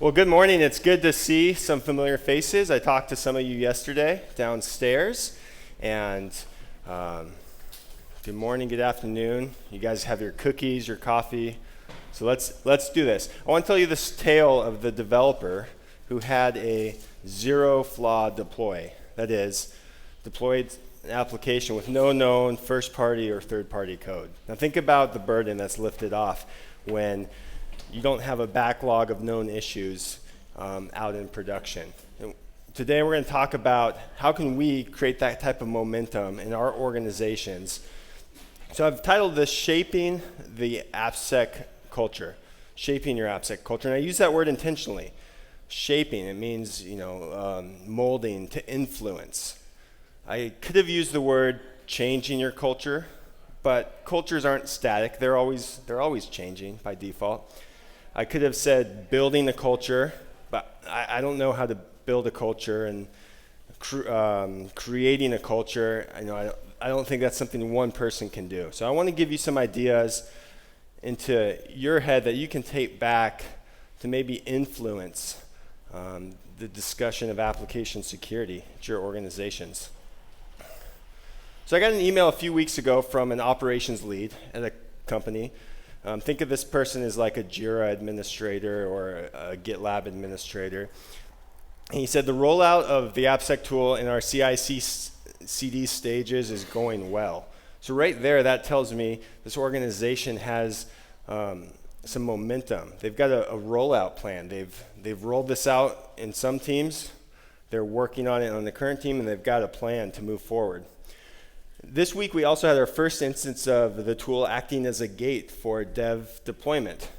Well, good morning. It's good to see some familiar faces. I talked to some of you yesterday downstairs, and good morning, good afternoon. You guys have your cookies, your coffee. So let's do this. I want to tell you this tale of the developer who had a zero-flaw deploy. That is, deployed an application with no known first-party or third-party code. Now think about the burden that's lifted off when you don't have a backlog of known issues out in production. And today we're going to talk about how can we create that type of momentum in our organizations. So I've titled this Shaping the AppSec Culture. Shaping your AppSec culture. And I use that word intentionally. Shaping, it means molding, to influence. I could have used the word changing your culture, but cultures aren't static. They're always changing by default. I could have said building a culture, but I don't know how to build a culture, and creating a culture, I don't think that's something one person can do. So I want to give you some ideas into your head that you can take back to maybe influence the discussion of application security at your organizations. So I got an email a few weeks ago from an operations lead at a company. Think of this person as like a Jira administrator or a GitLab administrator. And he said the rollout of the AppSec tool in our CI/CD stages is going well. So right there, that tells me this organization has some momentum. They've got a rollout plan. They've rolled this out in some teams. They're working on it on the current team, and they've got a plan to move forward. This week, we also had our first instance of the tool acting as a gate for dev deployment.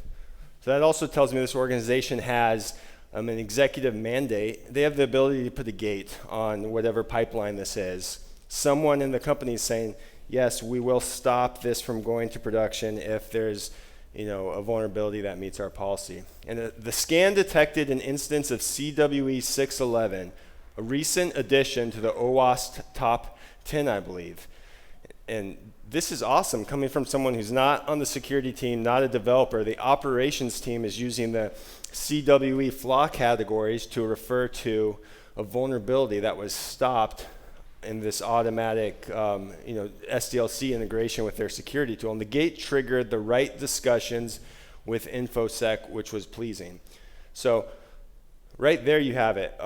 So that also tells me this organization has an executive mandate. They have the ability to put a gate on whatever pipeline this is. Someone in the company is saying, yes, we will stop this from going to production if there's a vulnerability that meets our policy. And the scan detected an instance of CWE 611, a recent addition to the OWASP top 10, I believe. And this is awesome coming from someone who's not on the security team, not a developer. The operations team is using the CWE flaw categories to refer to a vulnerability that was stopped in this automatic SDLC integration with their security tool. And the gate triggered the right discussions with InfoSec, which was pleasing. So right there you have it.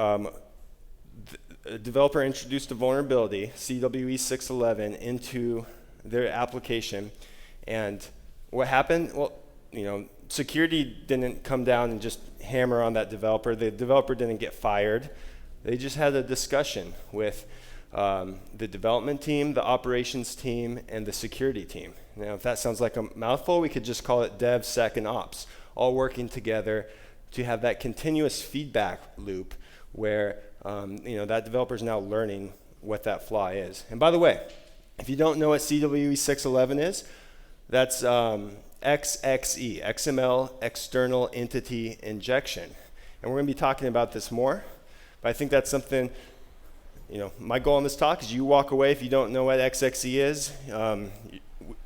A developer introduced a vulnerability, CWE 611, into their application. And what happened? Well, security didn't come down and just hammer on that developer. The developer didn't get fired. They just had a discussion with the development team, the operations team, and the security team. Now, if that sounds like a mouthful, we could just call it DevSec and Ops, all working together to have that continuous feedback loop where that developer is now learning what that flaw is. And by the way, if you don't know what CWE 611 is, that's XXE, XML, External Entity Injection. And we're going to be talking about this more, but I think that's something, my goal in this talk is you walk away, if you don't know what XXE is,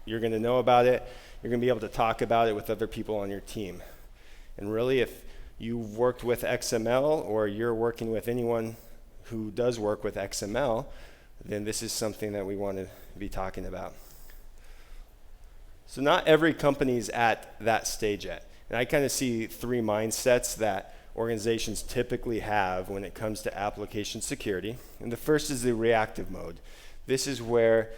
you're going to know about it. You're going to be able to talk about it with other people on your team. And really, if you've worked with XML or you're working with anyone who does work with XML, then this is something that we want to be talking about. So not every company is at that stage yet. And I kind of see three mindsets that organizations typically have when it comes to application security. And the first is the reactive mode. This is where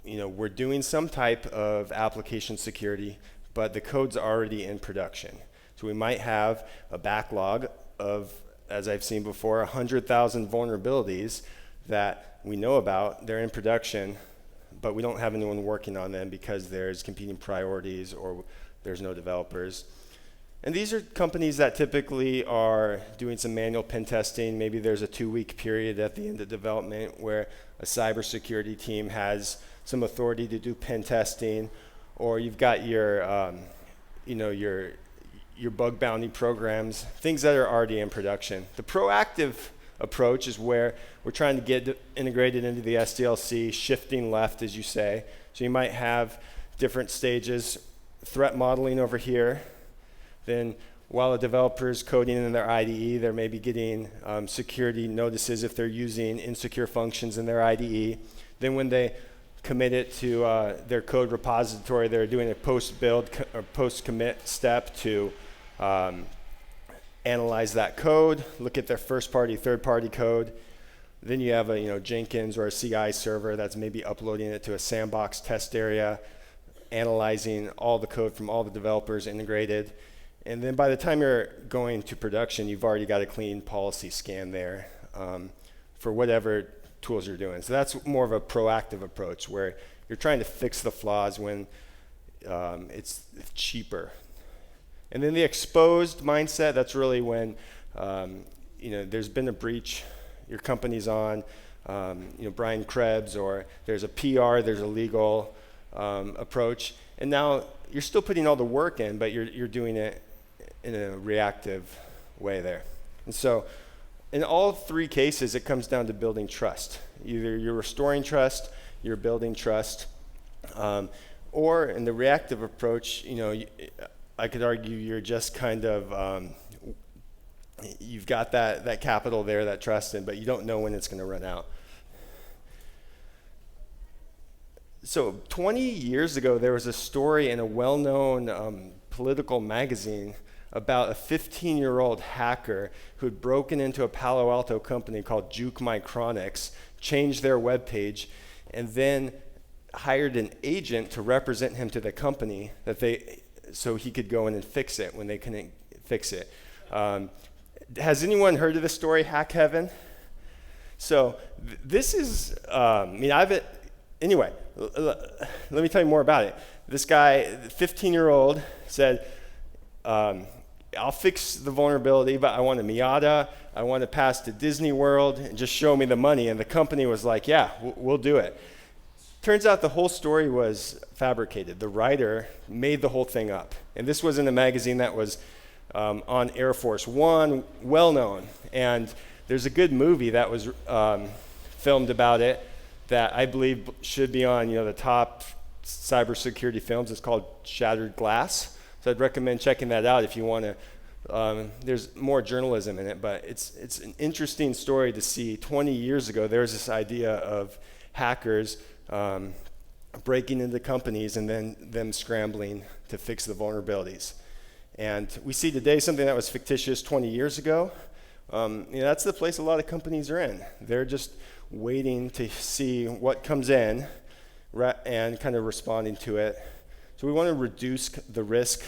we're doing some type of application security, but the code's already in production. So we might have a backlog of, as I've seen before, 100,000 vulnerabilities that we know about. They're in production, but we don't have anyone working on them because there's competing priorities or there's no developers. And these are companies that typically are doing some manual pen testing. Maybe there's a 2-week period at the end of development where a cybersecurity team has some authority to do pen testing, or you've got your bug bounty programs, things that are already in production. The proactive approach is where we're trying to get integrated into the SDLC, shifting left, as you say. So you might have different stages, threat modeling over here, Then while a developer is coding in their IDE, they're maybe getting security notices if they're using insecure functions in their IDE. Then when they commit it to their code repository, they're doing a post-build or post-commit step to analyze that code, look at their first-party, third-party code. Then you have a Jenkins or a CI server that's maybe uploading it to a sandbox test area, analyzing all the code from all the developers integrated. And then by the time you're going to production, you've already got a clean policy scan there for whatever tools you're doing. So that's more of a proactive approach where you're trying to fix the flaws when it's cheaper. And then the exposed mindset, that's really when there's been a breach, your company's on Brian Krebs, or there's a PR, there's a legal approach, and now you're still putting all the work in, but you're doing it in a reactive way there. And so in all three cases, it comes down to building trust. Either you're restoring trust, you're building trust, or in the reactive approach, I could argue you're just kind of, you've got that capital there, that trust in, but you don't know when it's going to run out. So 20 years ago, there was a story in a well-known political magazine about a 15-year-old hacker who had broken into a Palo Alto company called Juke Micronics, changed their webpage, and then hired an agent to represent him to the company so he could go in and fix it when they couldn't fix it. Has anyone heard of this story, Hack Heaven? So this is, anyway, let me tell you more about it. This guy, 15-year-old, said, I'll fix the vulnerability, but I want a Miata, I want to pass to Disney World, and just show me the money. And the company was like, yeah, we'll do it. Turns out the whole story was fabricated. The writer made the whole thing up. And this was in a magazine that was on Air Force One, well-known. And there's a good movie that was filmed about it that I believe should be on the top cybersecurity films. It's called Shattered Glass. So I'd recommend checking that out if you want to. There's more journalism in it, but it's an interesting story to see. 20 years ago, there was this idea of hackers breaking into companies and then them scrambling to fix the vulnerabilities. And we see today something that was fictitious 20 years ago. That's the place a lot of companies are in. They're just waiting to see what comes in and kind of responding to it. So we want to reduce the risk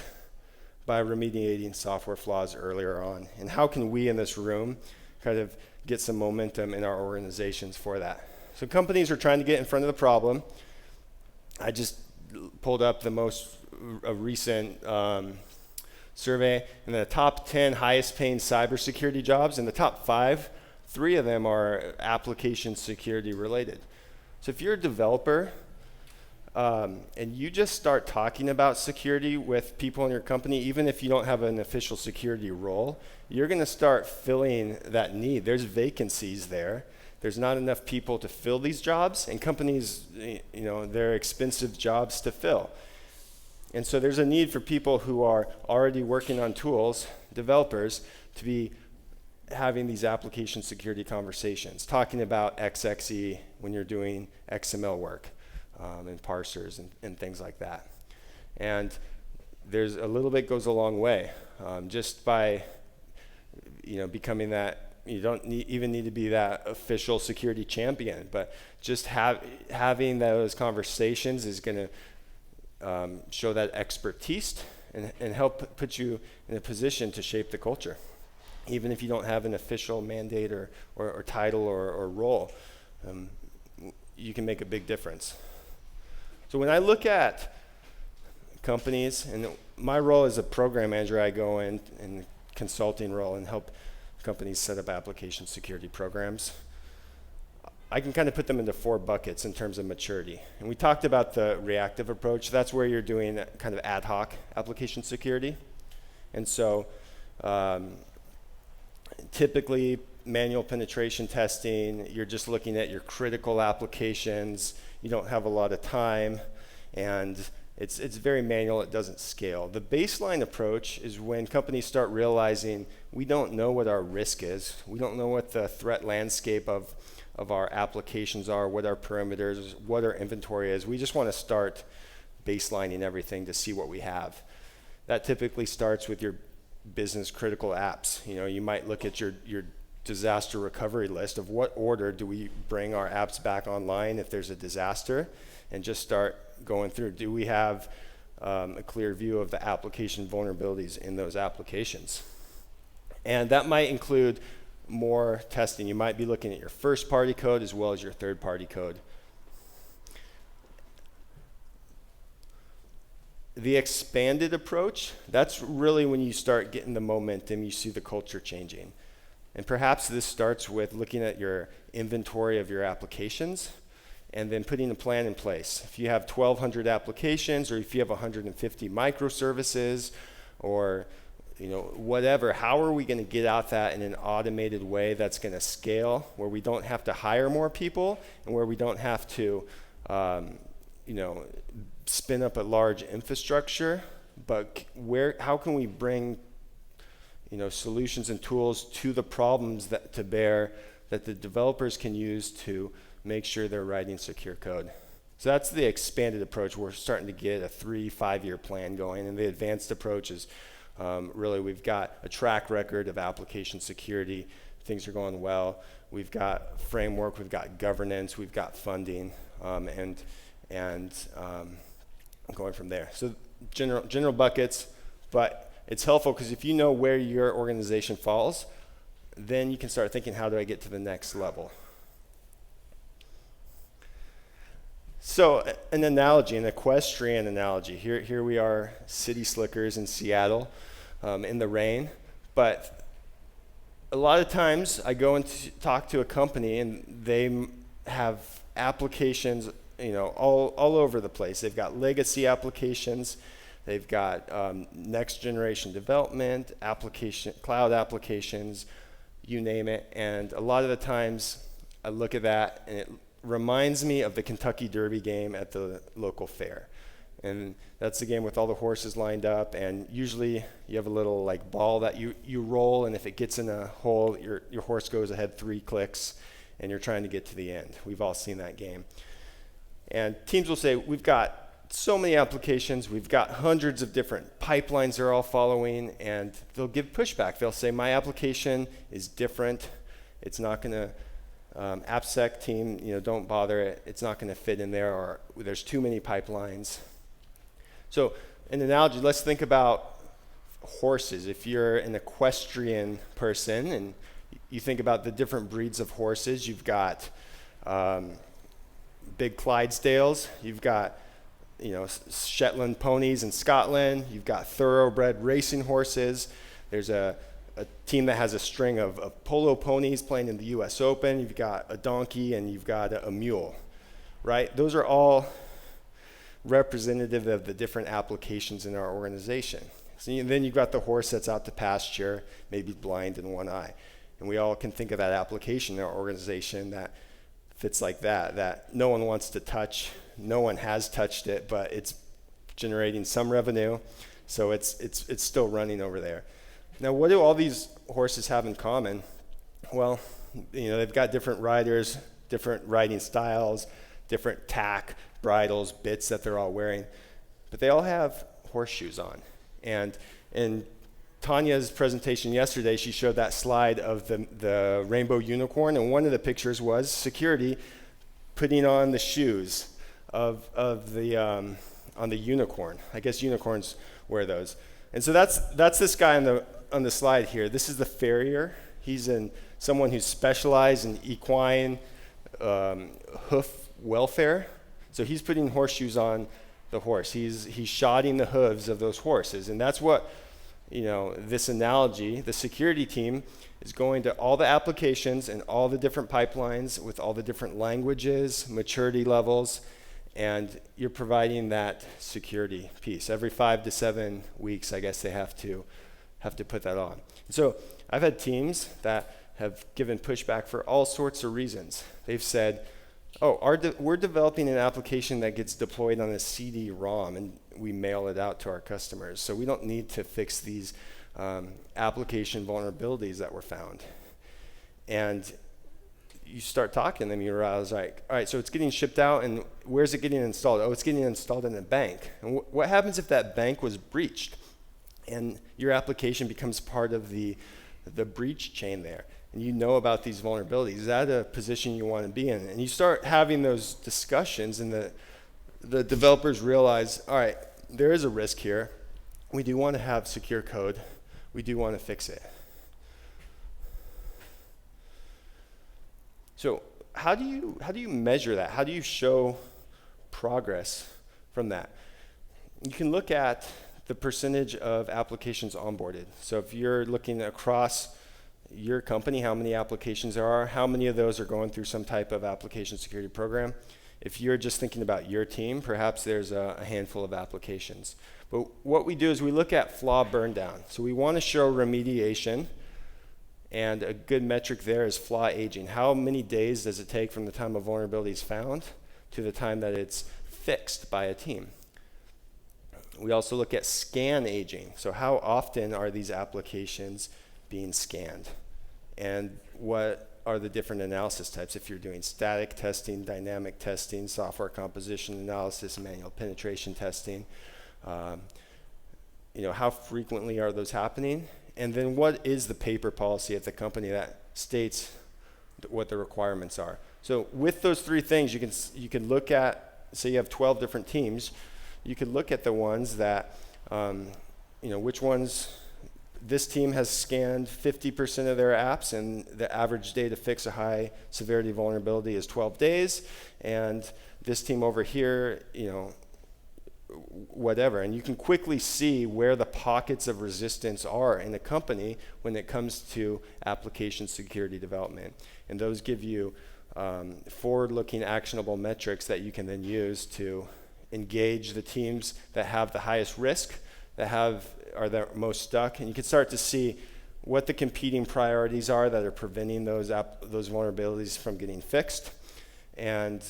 by remediating software flaws earlier on. And how can we in this room kind of get some momentum in our organizations for that? So companies are trying to get in front of the problem. I just pulled up the most recent survey, and the top 10 highest paying cybersecurity jobs, in the top 5, 3 of them are application security related. So if you're a developer, and you just start talking about security with people in your company, even if you don't have an official security role, you're going to start filling that need. There's vacancies there. There's not enough people to fill these jobs, and companies, they're expensive jobs to fill. And so there's a need for people who are already working on tools, developers, to be having these application security conversations, talking about XXE when you're doing XML work. And parsers and things like that. And there's a little bit goes a long way. Just by becoming that, you don't even need to be that official security champion, but just having those conversations is going to show that expertise and help put you in a position to shape the culture. Even if you don't have an official mandate or title or role, you can make a big difference. So when I look at companies, and my role as a program manager, I go in the consulting role and help companies set up application security programs. I can kind of put them into 4 buckets in terms of maturity. And we talked about the reactive approach. That's where you're doing kind of ad hoc application security. And so typically manual penetration testing, you're just looking at your critical applications, you don't have a lot of time, and It's very manual, it doesn't scale. The baseline approach is when companies start realizing we don't know what our risk is, we don't know what the threat landscape of our applications are, what our perimeters, what our inventory is. We just want to start baselining everything to see what we have. That typically starts with your business critical apps. You might look at your disaster recovery list of what order do we bring our apps back online if there's a disaster, and just start going through. Do we have a clear view of the application vulnerabilities in those applications? And that might include more testing. You might be looking at your first-party code as well as your third-party code. The expanded approach, that's really when you start getting the momentum, you see the culture changing. And perhaps this starts with looking at your inventory of your applications and then putting a plan in place. If you have 1,200 applications, or if you have 150 microservices, or whatever, how are we going to get out that in an automated way that's going to scale, where we don't have to hire more people and where we don't have to spin up a large infrastructure, but how can we bring solutions and tools to the problems to bear that the developers can use to make sure they're writing secure code. So that's the expanded approach. We're starting to get a 3-5 year plan going, and the advanced approach is really we've got a track record of application security. Things are going well. We've got framework, we've got governance, we've got funding, and going from there. So general buckets, but it's helpful because if you know where your organization falls, then you can start thinking, how do I get to the next level? So an analogy, an equestrian analogy. Here we are, city slickers in Seattle in the rain. But a lot of times I go and talk to a company and they have applications all over the place. They've got legacy applications. They've got next generation development, cloud applications, you name it. And a lot of the times I look at that and it reminds me of the Kentucky Derby game at the local fair. And that's the game with all the horses lined up, and usually you have a little ball that you roll, and if it gets in a hole, your horse goes ahead 3 clicks and you're trying to get to the end. We've all seen that game. And teams will say, we've got so many applications, we've got hundreds of different pipelines they're all following, and they'll give pushback. They'll say, my application is different. It's not going to AppSec team, don't bother it. It's not going to fit in there, or there's too many pipelines. So an analogy, let's think about horses. If you're an equestrian person and you think about the different breeds of horses, you've got big Clydesdales, you've got Shetland ponies in Scotland, you've got thoroughbred racing horses. There's a team that has a string of polo ponies playing in the US Open. You've got a donkey and you've got a mule, right? Those are all representative of the different applications in our organization. So then you've got the horse that's out to pasture, maybe blind in one eye. And we all can think of that application in our organization that fits like that no one wants to touch. No one has touched it, but it's generating some revenue. So it's still running over there. Now, what do all these horses have in common? Well, they've got different riders, different riding styles, different tack, bridles, bits that they're all wearing, but they all have horseshoes on. And in Tanya's presentation yesterday, she showed that slide of the rainbow unicorn, and one of the pictures was security putting on the shoes on the unicorn. I guess unicorns wear those. And so that's this guy on the slide here. This is the farrier. He's someone who's specialized in equine hoof welfare. So he's putting horseshoes on the horse. He's shodding the hooves of those horses. And that's what, this analogy, the security team is going to all the applications and all the different pipelines with all the different languages, maturity levels, and you're providing that security piece. Every 5 to 7 weeks, I guess they have to put that on. So I've had teams that have given pushback for all sorts of reasons. They've said, We're developing an application that gets deployed on a CD-ROM, and we mail it out to our customers. So we don't need to fix these application vulnerabilities that were found. And you start talking to them, you realize, like, all right, so it's getting shipped out, and where's it getting installed? Oh, it's getting installed in a bank. And what happens if that bank was breached, and your application becomes part of the breach chain there, and you know about these vulnerabilities? Is that a position you want to be in? And you start having those discussions, and the developers realize, all right, there is a risk here. We do want to have secure code. We do want to fix it. So how do you measure that? How do you show progress from that? You can look at the percentage of applications onboarded. So if you're looking across your company, how many applications there are, how many of those are going through some type of application security program. If you're just thinking about your team, perhaps there's a handful of applications. But what we do is we look at flaw burn down. So we want to show remediation, and a good metric there is flaw aging. How many days does it take from the time a vulnerability is found to the time that it's fixed by a team? We also look at scan aging. So how often are these applications being scanned? And what are the different analysis types? If you're doing static testing, dynamic testing, software composition analysis, manual penetration testing, how frequently are those happening? And then what is the paper policy at the company that states what the requirements are? So with those three things, you can look at, say you have 12 different teams, you could look at the ones that, which ones, this team has scanned 50% of their apps, and the average day to fix a high severity vulnerability is 12 days, and this team over here, whatever. And you can quickly see where the pockets of resistance are in a company when it comes to application security development. And those give you forward-looking actionable metrics that you can then use to engage the teams that have the highest risk, are the most stuck. And you can start to see what the competing priorities are that are preventing those vulnerabilities from getting fixed. And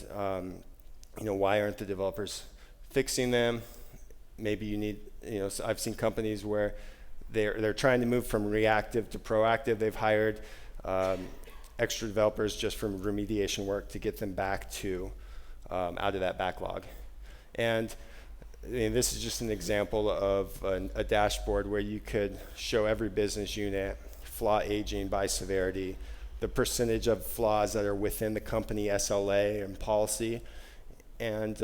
why aren't the developers fixing them? Maybe you need, so I've seen companies where they're trying to move from reactive to proactive. They've hired extra developers just from remediation work to get them back to out of that backlog. And this is just an example of a dashboard where you could show every business unit, flaw aging by severity, the percentage of flaws that are within the company SLA and policy. And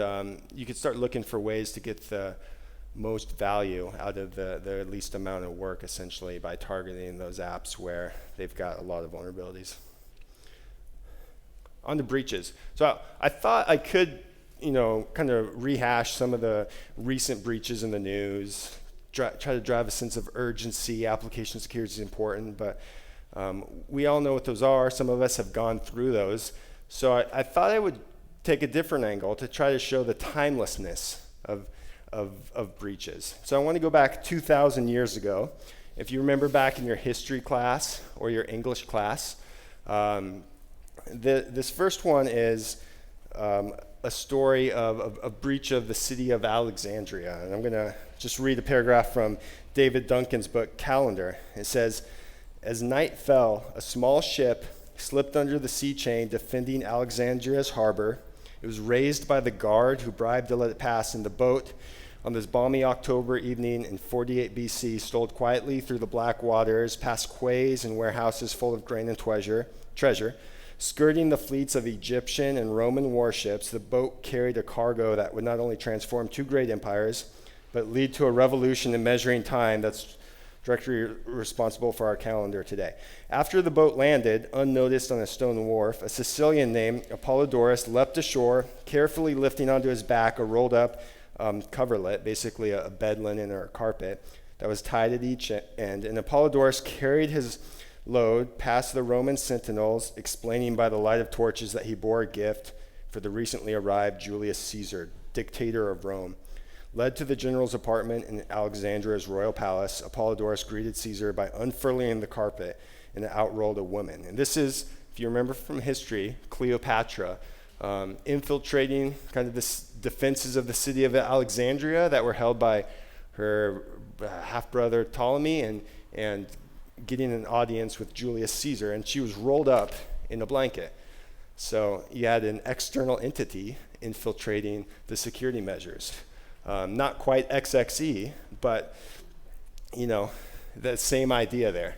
you could start looking for ways to get the most value out of the least amount of work, essentially, by targeting those apps where they've got a lot of vulnerabilities. On to breaches. So I thought I could, kind of rehash some of the recent breaches in the news, try to drive a sense of urgency. Application security is important, but we all know what those are. Some of us have gone through those. So I thought I would take a different angle to try to show the timelessness of breaches. So I want to go back 2,000 years ago. If you remember back in your history class or your English class, this first one is a story of a breach of the city of Alexandria. And I'm going to just read a paragraph from David Duncan's book, Calendar. It says, "As night fell, a small ship slipped under the sea chain defending Alexandria's harbor. It was raised by the guard who bribed to let it pass, and the boat, on this balmy October evening in 48 BC, strolled quietly through the black waters, past quays and warehouses full of grain and treasure. Skirting the fleets of Egyptian and Roman warships, the boat carried a cargo that would not only transform two great empires, but lead to a revolution in measuring time that's directly responsible for our calendar today. After the boat landed, unnoticed on a stone wharf, a Sicilian named Apollodorus leapt ashore, carefully lifting onto his back a rolled up coverlet, basically a bed linen or a carpet, that was tied at each end. And Apollodorus carried his load past the Roman sentinels, explaining by the light of torches that he bore a gift for the recently arrived Julius Caesar, dictator of Rome. Led to the general's apartment in Alexandria's royal palace, Apollodorus greeted Caesar by unfurling the carpet, and out rolled a woman. And this is, if you remember from history, Cleopatra, infiltrating kind of the defenses of the city of Alexandria that were held by her half-brother Ptolemy, and getting an audience with Julius Caesar, and she was rolled up in a blanket. So you had an external entity infiltrating the security measures. Not quite XXE, but the same idea there.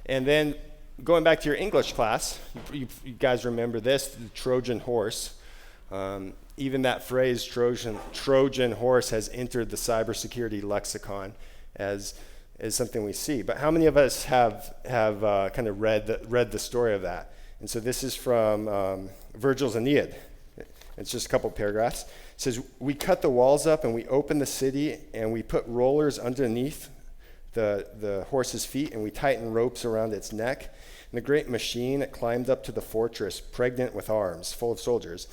And then going back to your English class, you guys remember this, the Trojan horse. Even that phrase, Trojan horse, has entered the cybersecurity lexicon as something we see. But how many of us have kind of read the story of that? And so this is from Virgil's Aeneid. It's just a couple paragraphs. It says, "We cut the walls up and we opened the city and we put rollers underneath the horse's feet and we tightened ropes around its neck. And the great machine, it climbed up to the fortress, pregnant with arms, full of soldiers.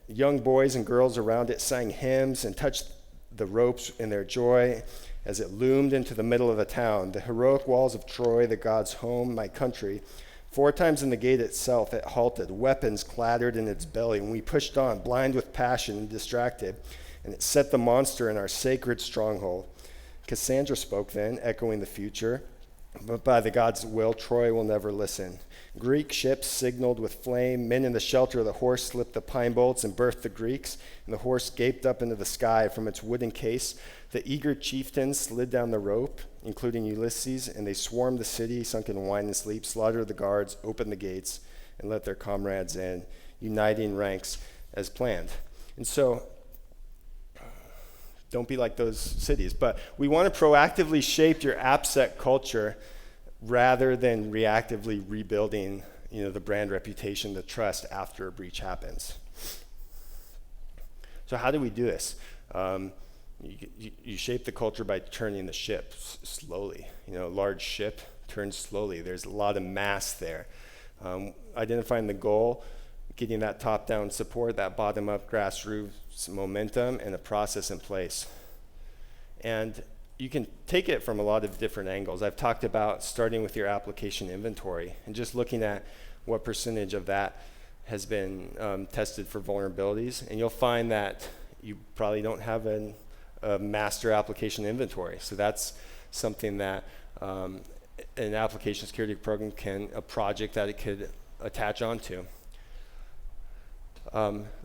Young boys and girls around it sang hymns and touched the ropes in their joy as it loomed into the middle of the town. The heroic walls of Troy, the god's home, my country. 4 times in the gate itself it halted. Weapons clattered in its belly, and we pushed on, blind with passion and distracted. And it set the monster in our sacred stronghold. Cassandra spoke then, echoing the future. But by the god's will, Troy will never listen. Greek ships signaled with flame. Men in the shelter of the horse slipped the pine bolts and birthed the Greeks. And the horse gaped up into the sky from its wooden case. The eager chieftains slid down the rope, including Ulysses, and they swarmed the city, sunk in wine and sleep, slaughtered the guards, opened the gates, and let their comrades in, uniting ranks as planned." And so, don't be like those cities. But we want to proactively shape your AppSec culture rather than reactively rebuilding, the brand reputation, the trust after a breach happens. So how do we do this? You shape the culture by turning the ship slowly. A large ship turns slowly. There's a lot of mass there. Identifying the goal, getting that top-down support, that bottom-up grassroots momentum, and a process in place. And you can take it from a lot of different angles. I've talked about starting with your application inventory and just looking at what percentage of that has been tested for vulnerabilities. And you'll find that you probably don't have a master application inventory. So that's something that an application security program a project that it could attach onto.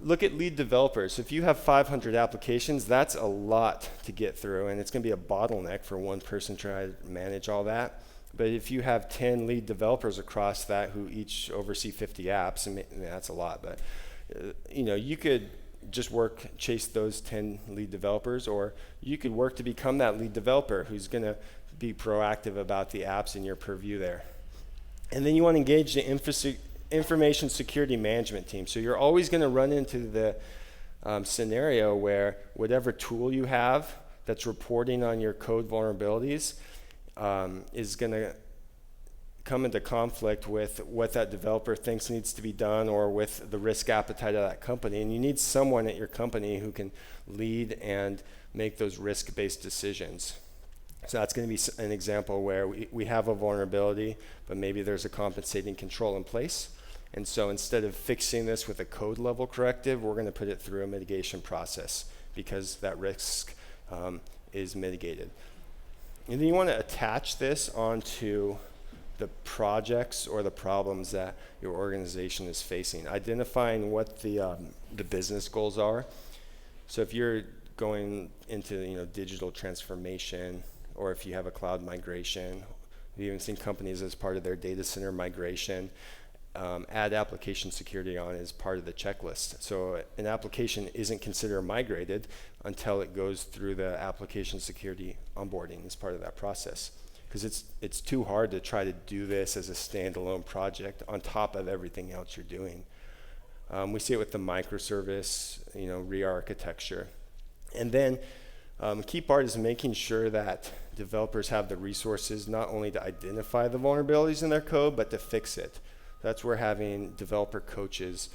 Look at lead developers. If you have 500 applications, that's a lot to get through, and it's going to be a bottleneck for one person trying to manage all that. But if you have 10 lead developers across that who each oversee 50 apps, that's a lot. But you could just chase those 10 lead developers, or you could work to become that lead developer who's going to be proactive about the apps in your purview there. And then you want to engage the information security management team. So you're always going to run into the scenario where whatever tool you have that's reporting on your code vulnerabilities is going to come into conflict with what that developer thinks needs to be done or with the risk appetite of that company. And you need someone at your company who can lead and make those risk-based decisions. So that's going to be an example where we have a vulnerability, but maybe there's a compensating control in place. And so instead of fixing this with a code level corrective, we're going to put it through a mitigation process because that risk is mitigated. And then you want to attach this onto the projects or the problems that your organization is facing, identifying what the business goals are. So if you're going into digital transformation, or if you have a cloud migration, we've even seen companies as part of their data center migration add application security on as part of the checklist. So an application isn't considered migrated until it goes through the application security onboarding as part of that process. Because it's too hard to try to do this as a standalone project on top of everything else you're doing. We see it with the microservice, re-architecture. And then key part is making sure that developers have the resources not only to identify the vulnerabilities in their code, but to fix it. That's where having developer coaches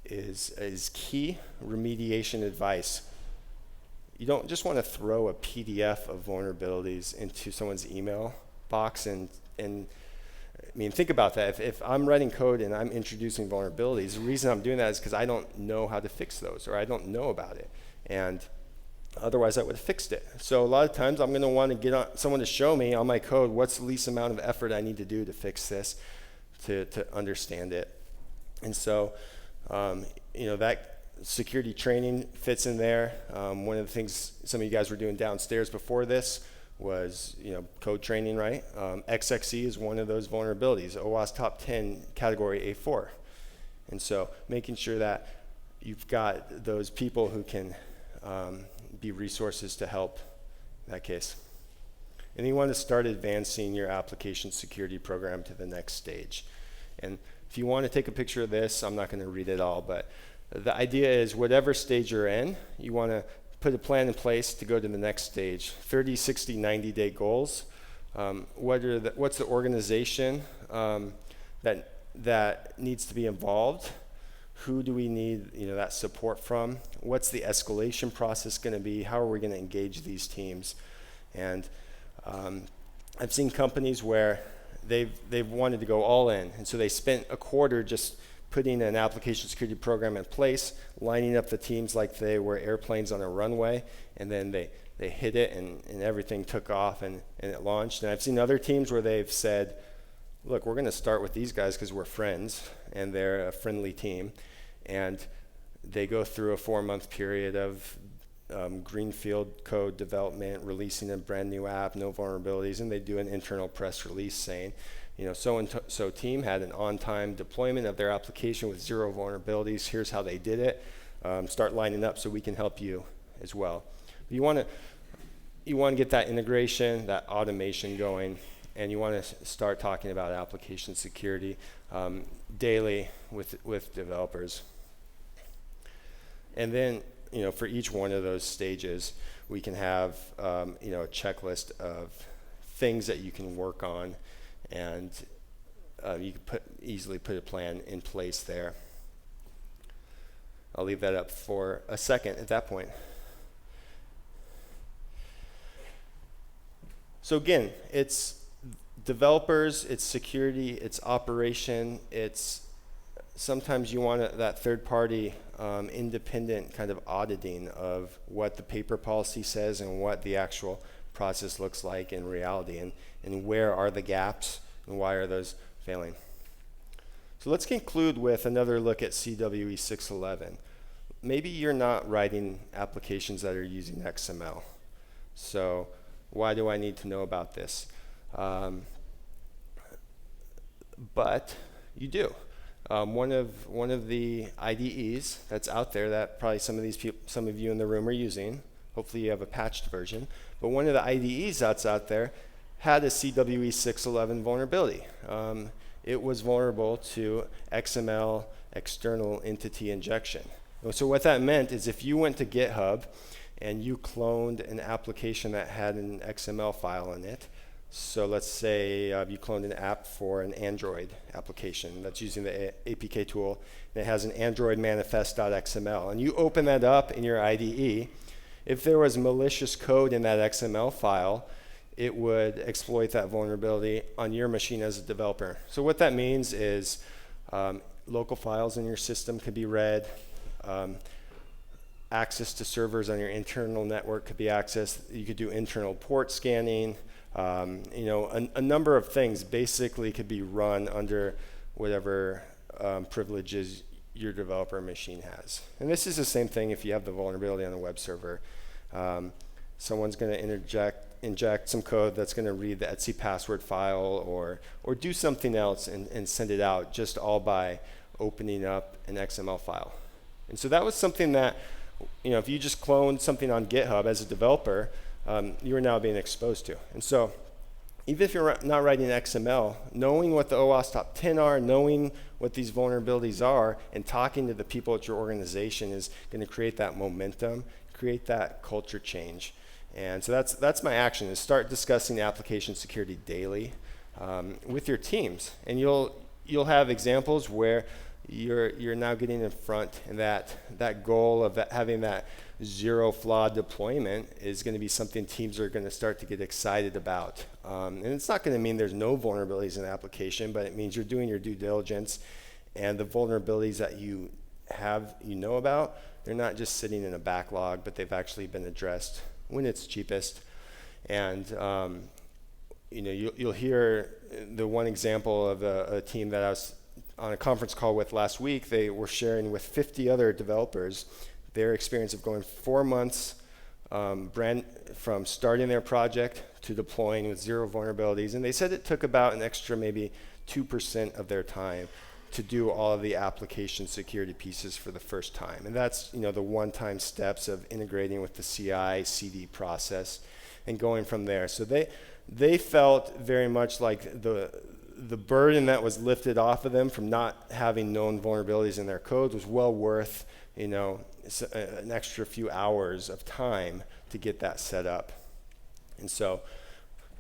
is key. Remediation advice. You don't just want to throw a PDF of vulnerabilities into someone's email box and I mean, think about that. If I'm writing code and I'm introducing vulnerabilities, the reason I'm doing that is because I don't know how to fix those, or I don't know about it. And otherwise, I would have fixed it. So a lot of times, I'm going to want to get someone to show me on my code what's the least amount of effort I need to do to fix this, to understand it. And so, that security training fits in there. One of the things some of you guys were doing downstairs before this was, code training, right? XXE is one of those vulnerabilities, OWASP top 10 category A4. And so making sure that you've got those people who can be resources to help in that case. And you want to start advancing your application security program to the next stage. And if you want to take a picture of this, I'm not going to read it all, but the idea is whatever stage you're in, you want to put a plan in place to go to the next stage. 30, 60, 90-day goals. What's the organization that needs to be involved? Who do we need that support from? What's the escalation process going to be? How are we going to engage these teams? And I've seen companies where they've wanted to go all in, and so they spent a quarter just putting an application security program in place, lining up the teams like they were airplanes on a runway, and then they hit it and everything took off and it launched. And I've seen other teams where they've said, look, we're going to start with these guys because we're friends and they're a friendly team, and they go through a 4-month period of greenfield code development, releasing a brand new app, no vulnerabilities, and they do an internal press release saying, so team had an on-time deployment of their application with 0 vulnerabilities. Here's how they did it. Start lining up so we can help you as well. You want to get that integration, that automation going, and you want to start talking about application security daily with developers. And then, for each one of those stages, we can have a checklist of things that you can work on. And you can easily put a plan in place there. I'll leave that up for a second at that point. So again, it's developers, it's security, it's operation, it's sometimes you want that third-party independent kind of auditing of what the paper policy says and what the actual process looks like in reality, and where are the gaps and why are those failing. So let's conclude with another look at CWE 611. Maybe you're not writing applications that are using XML. So why do I need to know about this? But you do. One of the IDEs that's out there that probably some of you in the room are using, hopefully you have a patched version, but one of the IDEs that's out there had a CWE 611 vulnerability. It was vulnerable to XML external entity injection. So what that meant is if you went to GitHub and you cloned an application that had an XML file in it, so let's say you cloned an app for an Android application that's using the APK tool, and it has an Android manifest.xml, and you open that up in your IDE, if there was malicious code in that XML file, it would exploit that vulnerability on your machine as a developer. So what that means is local files in your system could be read, access to servers on your internal network could be accessed, you could do internal port scanning, a number of things basically could be run under whatever privileges your developer machine has. And this is the same thing if you have the vulnerability on a web server. Someone's going to inject some code that's going to read the etc password file or do something else and send it out just all by opening up an XML file. And so that was something that, if you just cloned something on GitHub as a developer, you are now being exposed to. And so even if you're not writing XML, knowing what the OWASP top 10 are, knowing what these vulnerabilities are, and talking to the people at your organization is going to create that momentum, create that culture change. And so that's my action, is start discussing application security daily with your teams. And you'll have examples where you're now getting in front, and that goal of having that zero flaw deployment is going to be something teams are going to start to get excited about. And it's not going to mean there's no vulnerabilities in the application, but it means you're doing your due diligence, and the vulnerabilities that you know about, they're not just sitting in a backlog, but they've actually been addressed when it's cheapest. And you'll hear the one example of a team that I was on a conference call with last week. They were sharing with 50 other developers their experience of going 4 months from starting their project to deploying with zero vulnerabilities. And they said it took about an extra maybe 2% of their time to do all of the application security pieces for the first time. And that's the one-time steps of integrating with the CI/CD process and going from there. So they felt very much like the burden that was lifted off of them from not having known vulnerabilities in their codes was well worth an extra few hours of time to get that set up. And so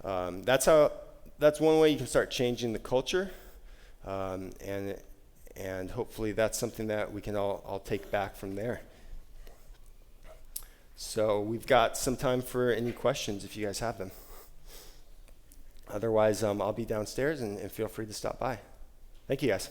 that's one way you can start changing the culture, and hopefully that's something that we can all take back from there. So we've got some time for any questions if you guys have them. Otherwise, I'll be downstairs, and feel free to stop by. Thank you, guys.